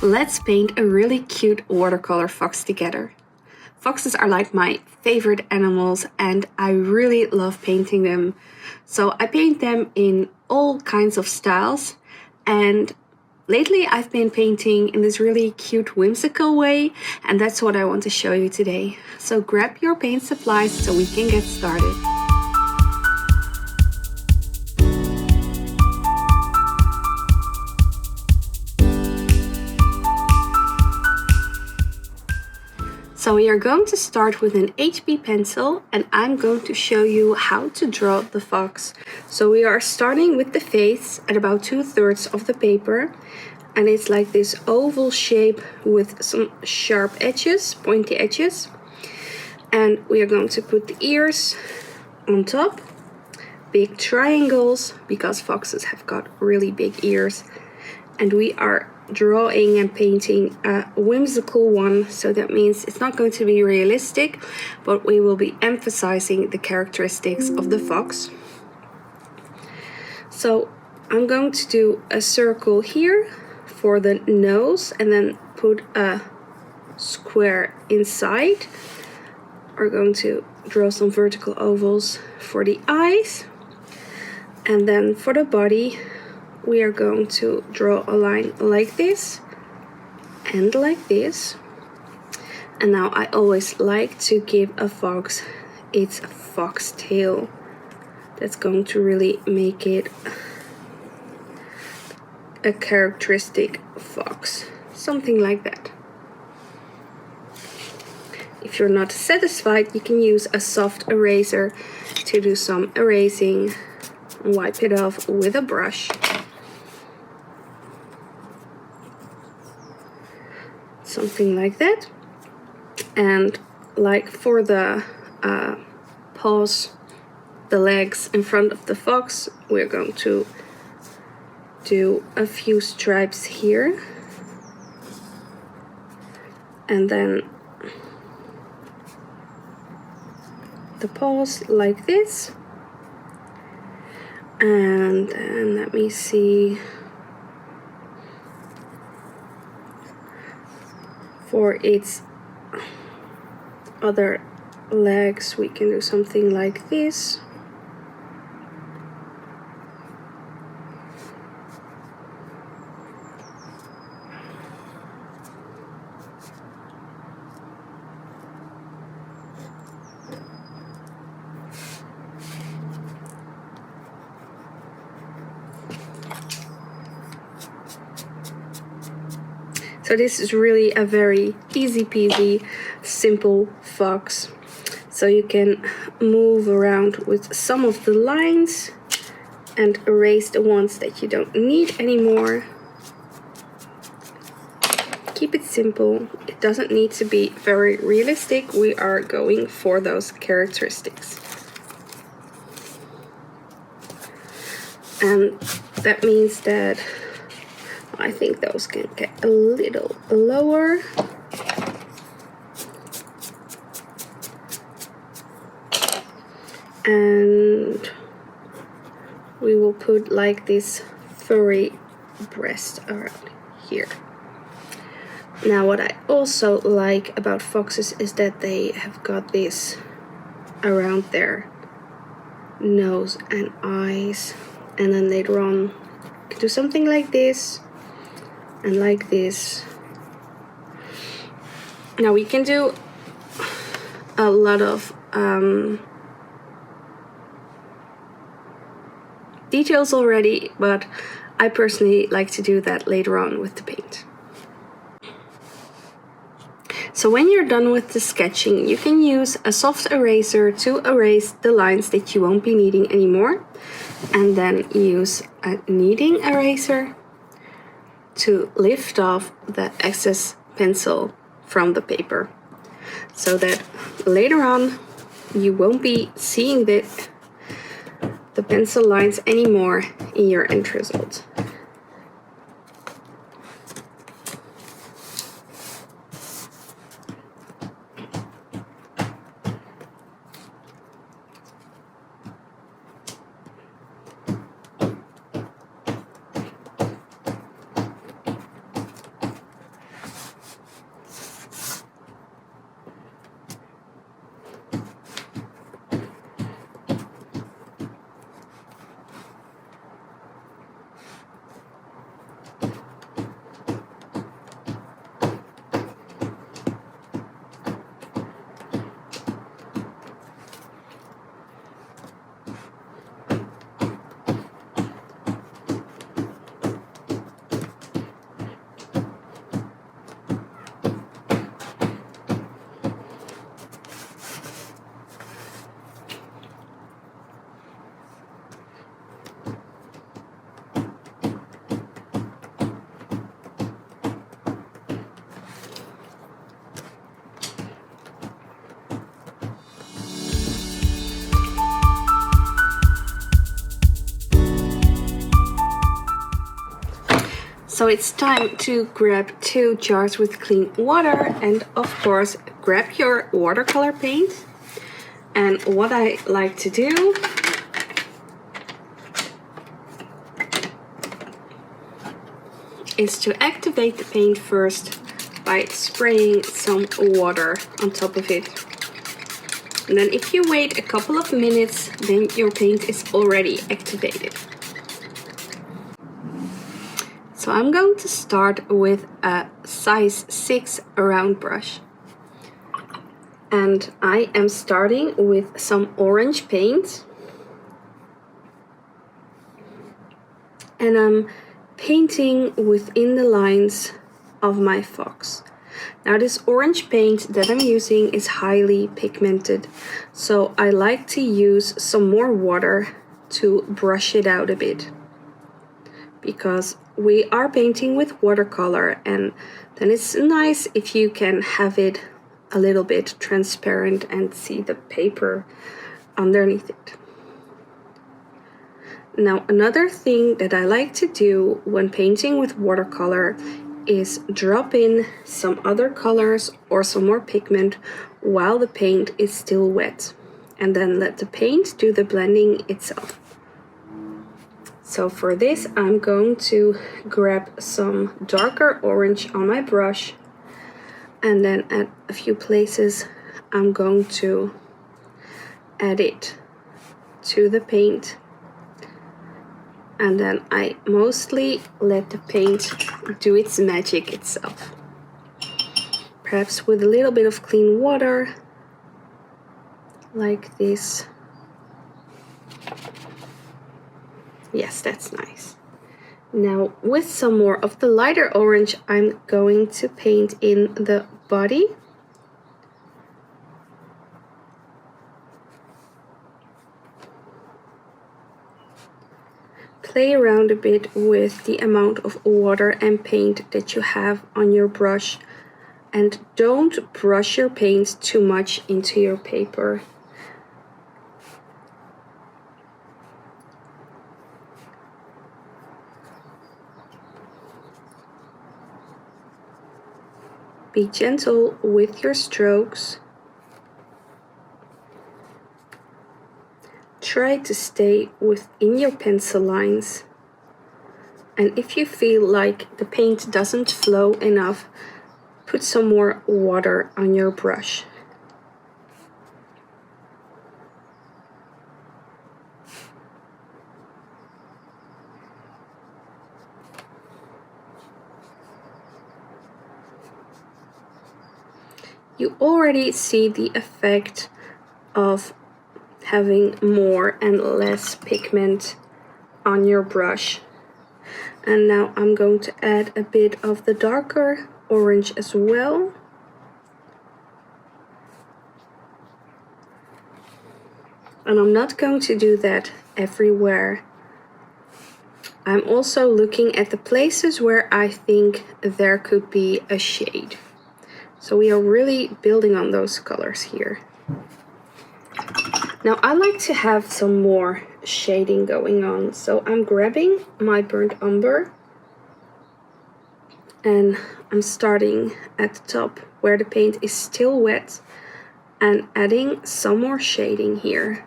Let's paint a really cute watercolor fox together. Foxes are like my favorite animals and I really love painting them. So I paint them in all kinds of styles, and lately I've been painting in this really cute whimsical way, and that's what I want to show you today. So grab your paint supplies so we can get started. So we are going to start with an HB pencil and I'm going to show you how to draw the fox. So we are starting with the face at about 2/3 of the paper, and it's like this oval shape with some sharp edges, pointy edges. And we are going to put the ears on top, big triangles because foxes have got really big ears. And we are drawing and painting a whimsical one, so that means it's not going to be realistic, but we will be emphasizing the characteristics of the fox. So I'm going to do a circle here for the nose and then put a square inside. We're going to draw some vertical ovals for the eyes, and then for the body we are going to draw a line like this and like this. And now I always like to give a fox its fox tail. That's going to really make it a characteristic fox, something like that. If you're not satisfied, you can use a soft eraser to do some erasing and wipe it off with a brush. Something like that. And like for the paws, the legs in front of the fox, we're going to do a few stripes here, and then the paws like this. And then let me see, for its other legs we can do something like this. So this is really a very easy peasy, simple fox. So you can move around with some of the lines and erase the ones that you don't need anymore. Keep it simple. It doesn't need to be very realistic. We are going for those characteristics. And that means that I think those can get a little lower. And we will put like this furry breast around here. Now what I also like about foxes is that they have got this around their nose and eyes, and then later on you can do something like this and like this. Now we can do a lot of details already, but I personally like to do that later on with the paint. So when you're done with the sketching, you can use a soft eraser to erase the lines that you won't be needing anymore, and then use a kneading eraser to lift off the excess pencil from the paper, so that later on you won't be seeing the pencil lines anymore in your end result. So it's time to grab 2 jars with clean water and of course grab your watercolor paint. And what I like to do is to activate the paint first by spraying some water on top of it. And then if you wait a couple of minutes, then your paint is already activated. So I'm going to start with a size 6 round brush. And I am starting with some orange paint. And I'm painting within the lines of my fox. Now this orange paint that I'm using is highly pigmented, so I like to use some more water to brush it out a bit, because we are painting with watercolor, and then it's nice if you can have it a little bit transparent and see the paper underneath it. Now another thing that I like to do when painting with watercolor is drop in some other colors or some more pigment while the paint is still wet, and then let the paint do the blending itself. So for this I'm going to grab some darker orange on my brush, and then at a few places I'm going to add it to the paint. And then I mostly let the paint do its magic itself. Perhaps with a little bit of clean water, like this. Yes, that's nice. Now with some more of the lighter orange, I'm going to paint in the body. Play around a bit with the amount of water and paint that you have on your brush, and don't brush your paint too much into your paper. Be gentle with your strokes. Try to stay within your pencil lines, and if you feel like the paint doesn't flow enough, put some more water on your brush. You already see the effect of having more and less pigment on your brush. And now I'm going to add a bit of the darker orange as well. And I'm not going to do that everywhere. I'm also looking at the places where I think there could be a shade. So we are really building on those colors here. Now I like to have some more shading going on, so I'm grabbing my burnt umber and I'm starting at the top where the paint is still wet and adding some more shading here.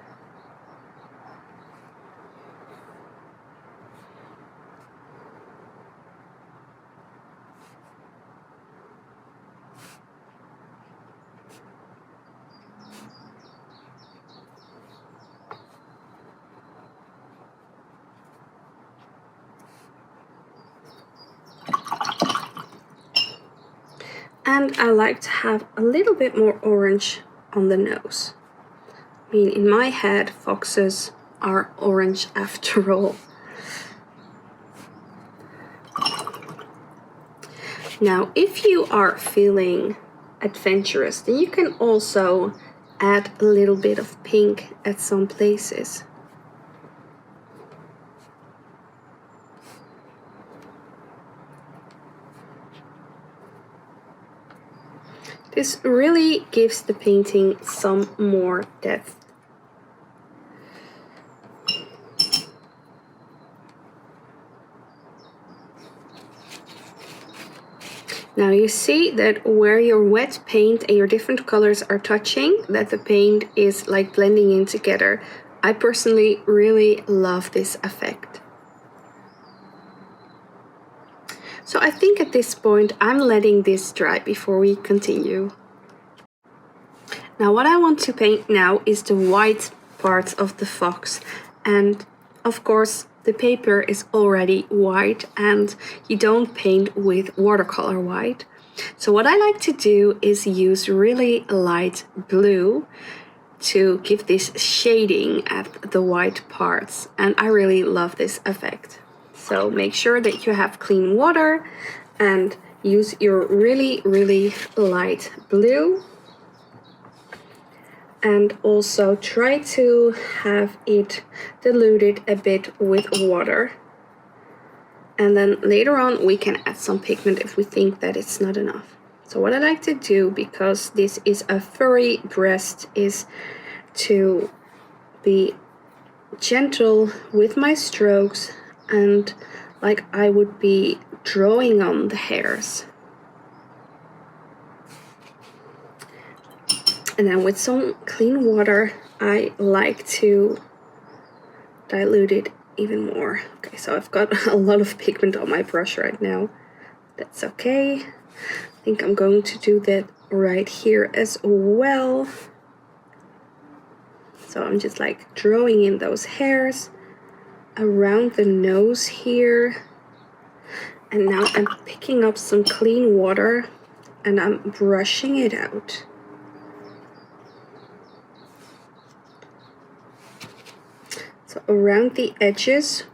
And I like to have a little bit more orange on the nose. I mean, in my head, foxes are orange after all. Now, if you are feeling adventurous, then you can also add a little bit of pink at some places. This really gives the painting some more depth. Now you see that where your wet paint and your different colors are touching, that the paint is like blending in together. I personally really love this effect. So I think at this point I'm letting this dry before we continue. Now what I want to paint now is the white parts of the fox, and of course the paper is already white and you don't paint with watercolor white. So what I like to do is use really light blue to give this shading at the white parts, and I really love this effect. So make sure that you have clean water and use your really light blue. And also try to have it diluted a bit with water. And then later on we can add some pigment if we think that it's not enough. So what I like to do, because this is a furry breast, is to be gentle with my strokes and like I would be drawing on the hairs. And then with some clean water, I like to dilute it even more. Okay, so I've got a lot of pigment on my brush right now. That's okay. I think I'm going to do that right here as well. So I'm just like drawing in those hairs around the nose here. And now I'm picking up some clean water and I'm brushing it out. So around the edges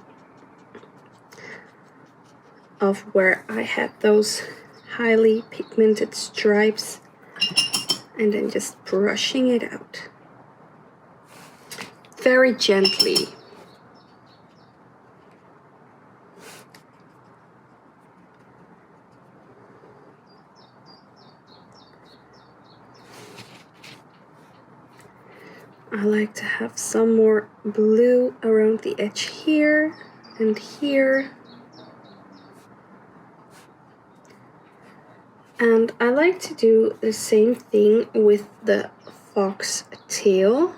of where I had those highly pigmented stripes, and then just brushing it out very gently. I like to have some more blue around the edge here and here. And I like to do the same thing with the fox tail.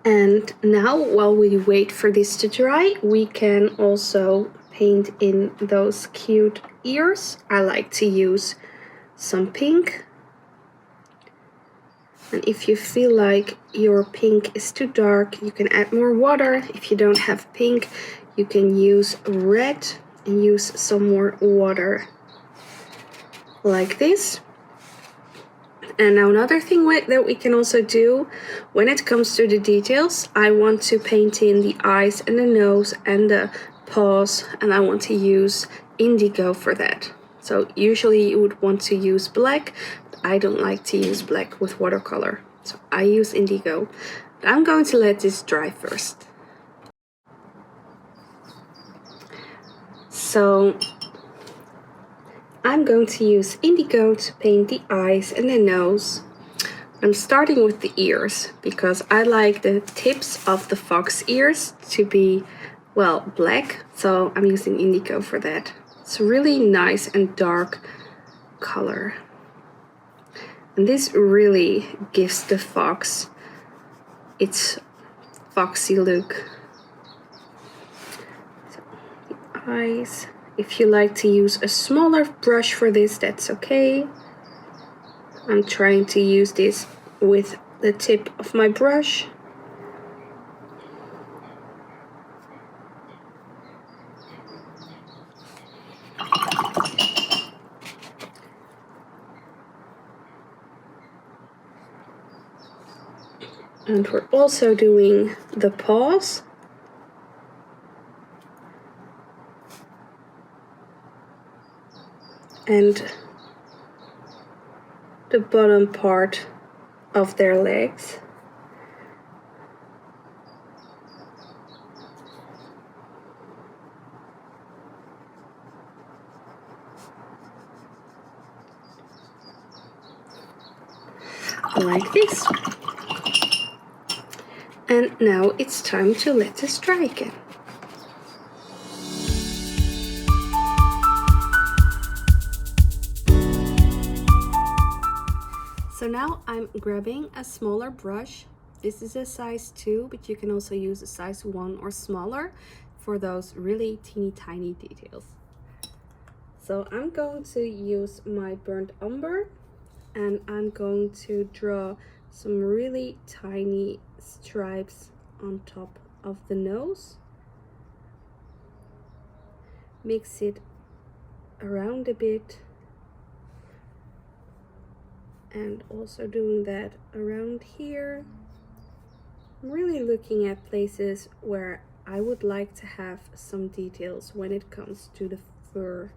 And now, while we wait for this to dry, we can also paint in those cute ears. I like to use some pink. And if you feel like your pink is too dark, you can add more water. If you don't have pink, you can use red and use some more water like this. And now another thing that we can also do when it comes to the details, I want to paint in the eyes and the nose and the paws, and I want to use indigo for that. So usually you would want to use black, but I don't like to use black with watercolor. So I use indigo. But I'm going to let this dry first. So I'm going to use indigo to paint the eyes and the nose. I'm starting with the ears because I like the tips of the fox ears to be, well, black. So I'm using indigo for that. It's a really nice and dark color. And this really gives the fox its foxy look. So the eyes. If you like to use a smaller brush for this, that's okay. I'm trying to use this with the tip of my brush. And we're also doing the paws. And the bottom part of their legs. like this. And now it's time to let this dry again. So now I'm grabbing a smaller brush. This is a size 2, but you can also use a size 1 or smaller for those really teeny tiny details. So I'm going to use my burnt umber and I'm going to draw some really tiny stripes on top of the nose. Mix it around a bit. And also doing that around here. I'm really looking at places where I would like to have some details when it comes to the fur.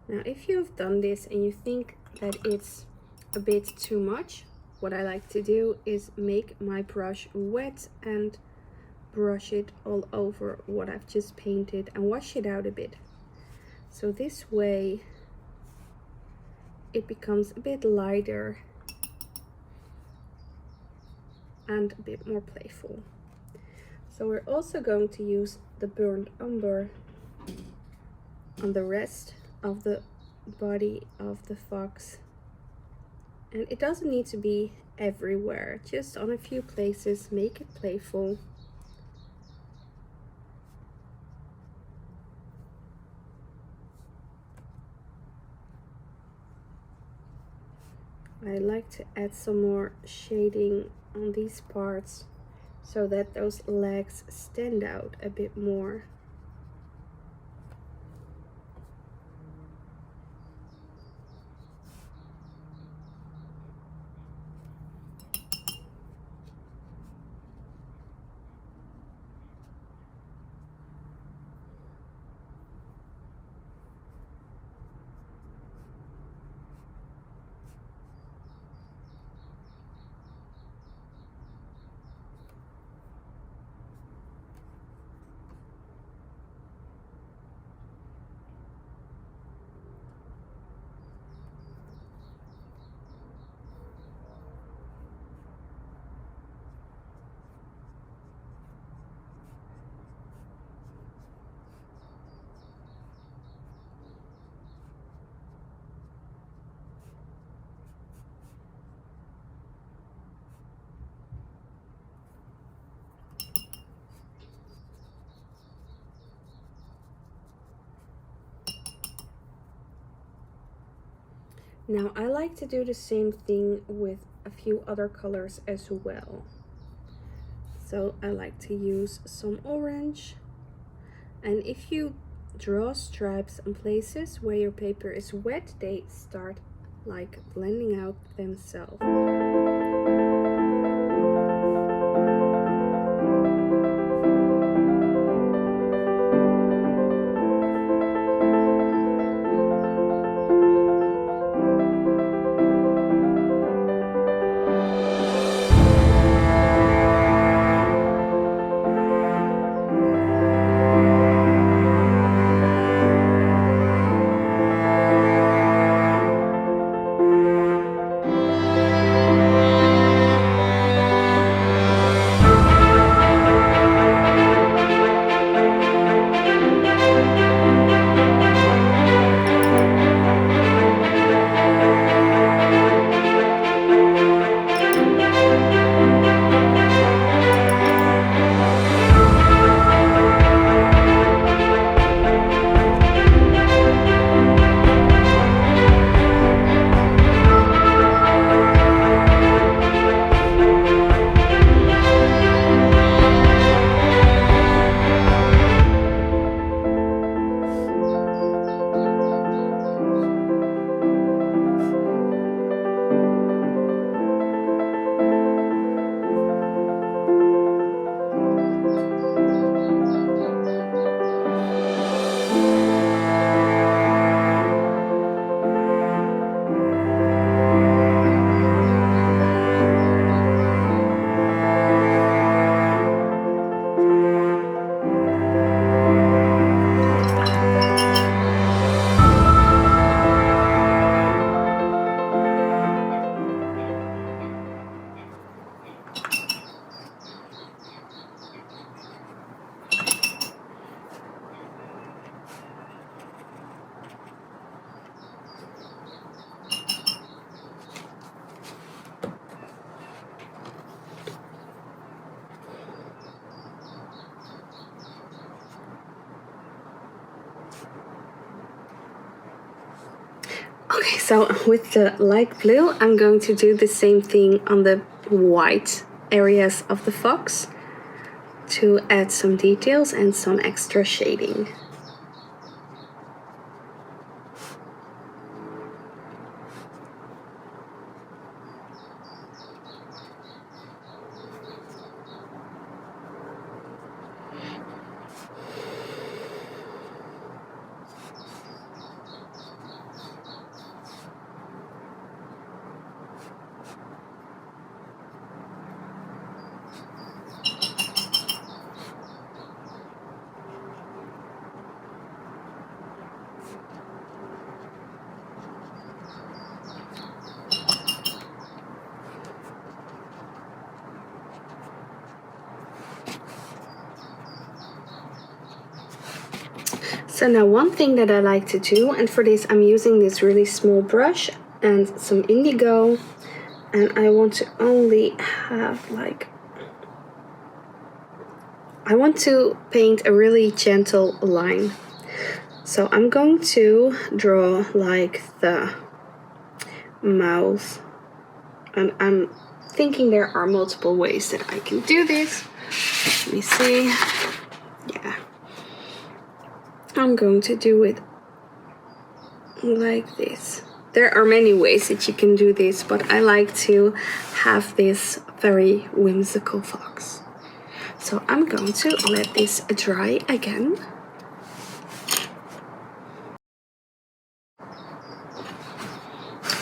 Now, if you've done this and you think that it's a bit too much, what I like to do is make my brush wet and brush it all over what I've just painted and wash it out a bit. So this way it becomes a bit lighter and a bit more playful. So we're also going to use the burnt umber on the rest of the body of the fox. And it doesn't need to be everywhere, just on a few places, make it playful. I like to add some more shading on these parts so that those legs stand out a bit more. Now I like to do the same thing with a few other colors as well. So I like to use some orange, and if you draw stripes on places where your paper is wet, they start like blending out themselves. Okay, so with the light blue, I'm going to do the same thing on the white areas of the fox to add some details and some extra shading. So now one thing that I like to do, and for this I'm using this really small brush and some indigo, and I want to only have like, I want to paint a really gentle line. So I'm going to draw like the mouth, and I'm thinking there are multiple ways that I can do this. Let me see. Yeah. I'm going to do it like this. There are many ways that you can do this, but I like to have this very whimsical fox. So I'm going to let this dry again.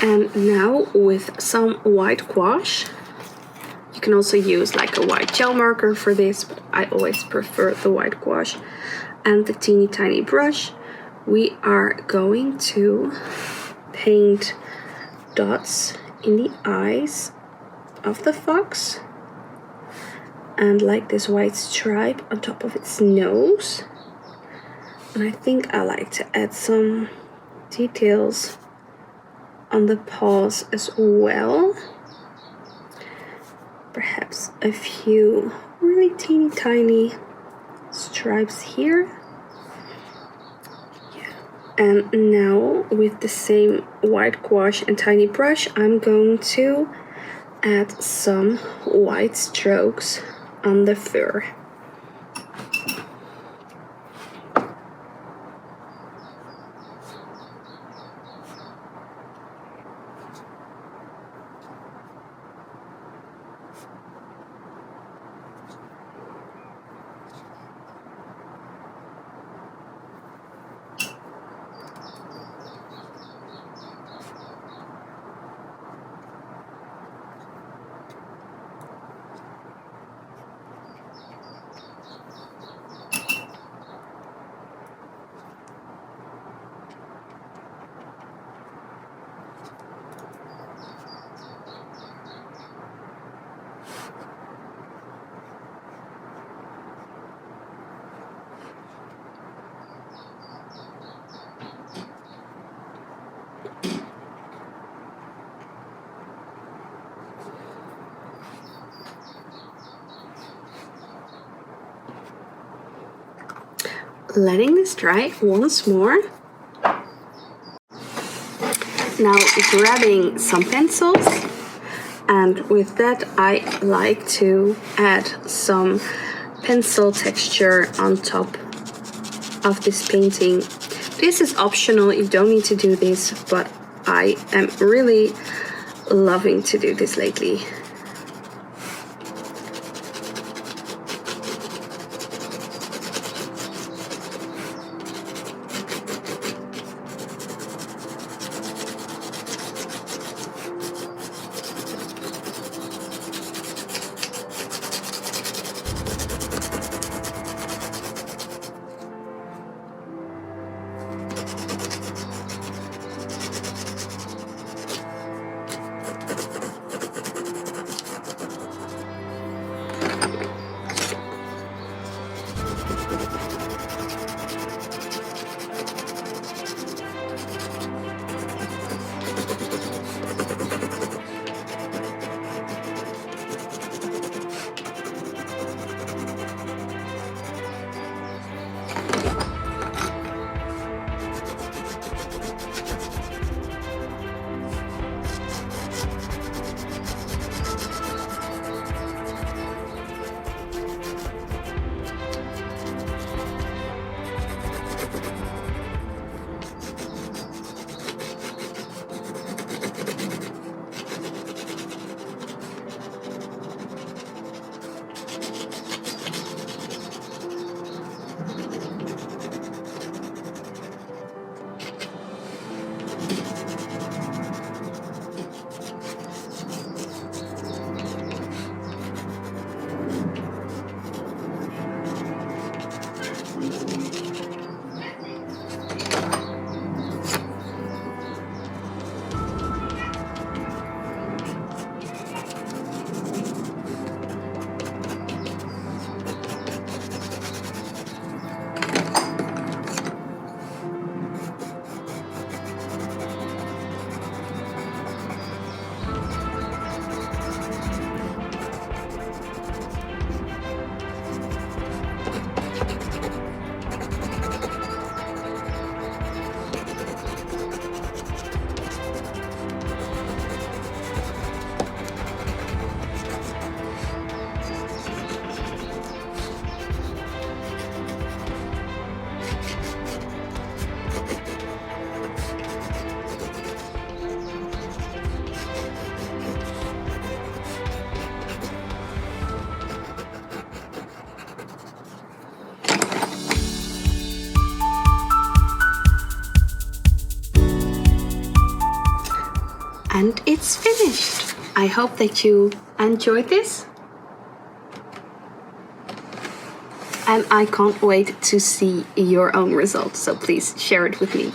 And now with some white gouache, you can also use like a white gel marker for this, but I always prefer the white gouache, and the teeny tiny brush, we are going to paint dots in the eyes of the fox, and like this white stripe on top of its nose. And I think I like to add some details on the paws as well. Perhaps a few really teeny tiny stripes here. Yeah. And now with the same white gouache and tiny brush, I'm going to add some white strokes on the fur. Letting this dry once more. Now grabbing some pencils, and with that I like to add some pencil texture on top of this painting. This is optional, you don't need to do this, but I am really loving to do this lately. And it's finished. I hope that you enjoyed this. And I can't wait to see your own results, so please share it with me.